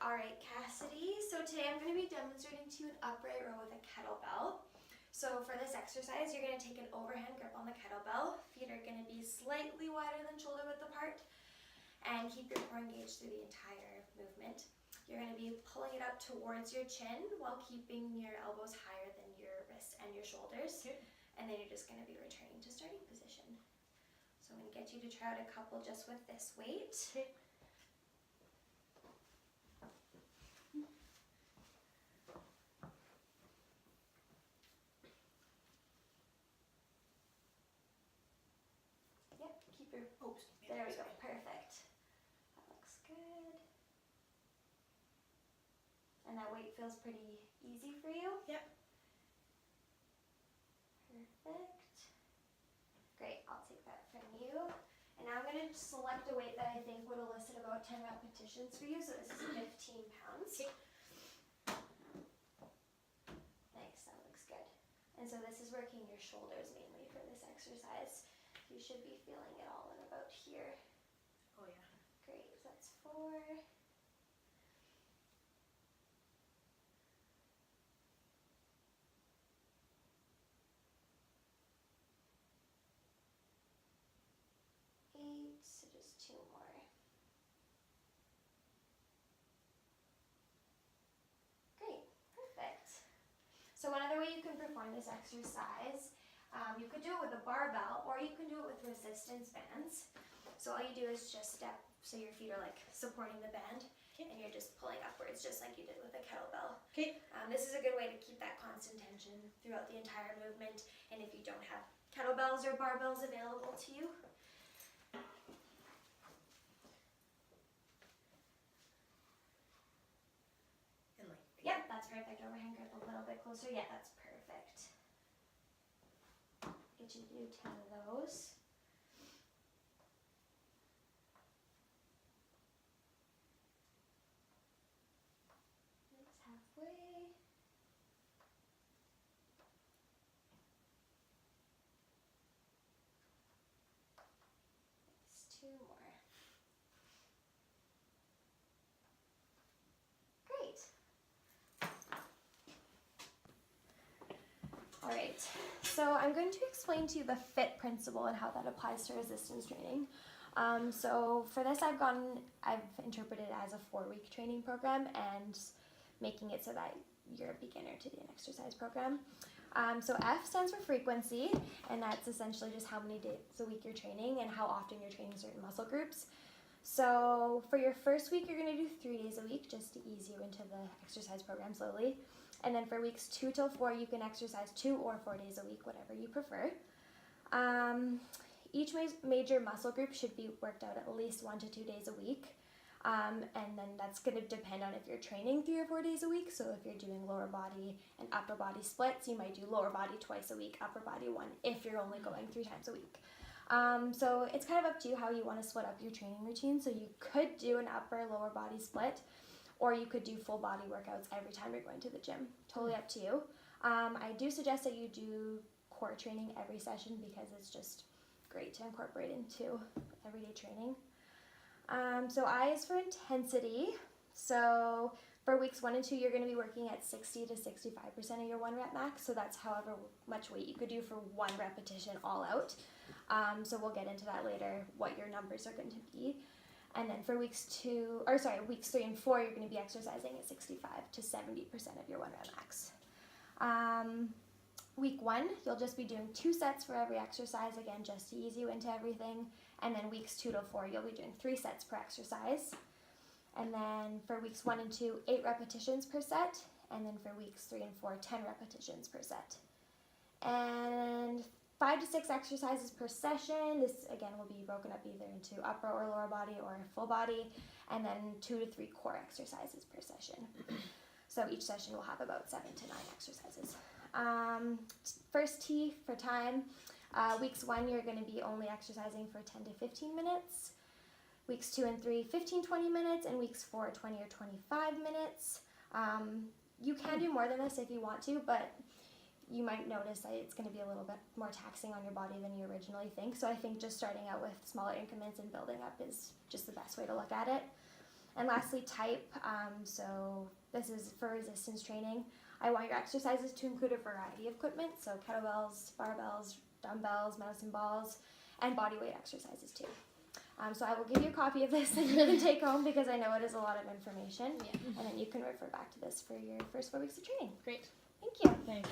Alright, Cassidy, so today I'm going to be demonstrating to you an upright row with a kettlebell. So for this exercise, you're going to take an overhand grip on the kettlebell. Feet are going to be slightly wider than shoulder width apart, and keep your core engaged through the entire movement. You're going to be pulling it up towards your chin while keeping your elbows higher than your wrists and your shoulders. Okay. And then you're just going to be returning to starting position. So I'm going to get you to try out a couple just with this weight. Okay. Yep, keep your, Oops. there we go, perfect. That looks good. And that weight feels pretty easy for you? Yep. Perfect. Great, I'll take that from you. And now I'm going to select a weight that I think would elicit about 10 repetitions for you. So this is 15 pounds. Okay. Nice, that looks good. And so this is working your shoulders mainly for this exercise. You should be feeling it all in about here. Oh yeah. Great, so that's 4. So just 2 more. Great, perfect. So one other way you can perform this exercise, you could do it with a barbell or you can do it with resistance bands. So all you do is just step so your feet are like supporting the band, Okay. and you're just pulling upwards just like you did with a kettlebell. Okay. This is a good way to keep that constant tension throughout the entire movement, and if you don't have kettlebells or barbells available to you, And like. yep, that's perfect. Overhand grip a little bit closer. Yeah, that's perfect. Get you to do 10 of those. That's halfway. That's 2 more. Great. All right, so I'm going to explain to you the FIT principle and how that applies to resistance training. So for this, I've interpreted it as a 4-week training program and making it so that you're a beginner to the exercise program. So F stands for frequency, and that's essentially just how many days a week you're training and how often you're training certain muscle groups. So for your first week, you're going to do 3 days a week just to ease you into the exercise program slowly. And then for weeks 2 till 4, you can exercise 2 or 4 days a week, whatever you prefer. Each major muscle group should be worked out at least 1 to 2 days a week. And then that's going to depend on if you're training 3 or 4 days a week. So if you're doing lower body and upper body splits, you might do lower body twice a week, upper body 1 if you're only going 3 times a week. So it's kind of up to you how you want to split up your training routine. So you could do an upper lower body split, or you could do full body workouts every time you're going to the gym. Totally up to you. I do suggest that you do core training every session because it's just great to incorporate into everyday training. So I is for intensity. So for weeks 1 and 2, you're going to be working at 60 to 65% of your 1 rep max. So that's however much weight you could do for 1 repetition all out. So we'll get into that later, what your numbers are going to be. And then for weeks 3 and 4, you're going to be exercising at 65 to 70% of your 1 rep max. Week 1, you'll just be doing 2 sets for every exercise, again, just to ease you into everything. And then weeks 2 to 4, you'll be doing 3 sets per exercise. And then for weeks 1 and 2, 8 repetitions per set. And then for weeks 3 and 4, 10 repetitions per set. And 5 to 6 exercises per session. This, again, will be broken up either into upper or lower body or full body. And then 2 to 3 core exercises per session. So each session will have about 7 to 9 exercises. First T for time. Weeks 1, you're going to be only exercising for 10 to 15 minutes. Weeks 2 and 3, 15-20 minutes. And weeks 4, 20 or 25 minutes. You can do more than this if you want to, but you might notice that it's going to be a little bit more taxing on your body than you originally think. So I think just starting out with smaller increments and building up is just the best way to look at it. And lastly, type. So this is for resistance training. I want your exercises to include a variety of equipment, so kettlebells, barbells, dumbbells, medicine balls, and body weight exercises too. So I will give you a copy of this that you can take home because I know it is a lot of information. Yeah. And then you can refer back to this for your first 4 weeks of training. Great. Thank you. Thanks.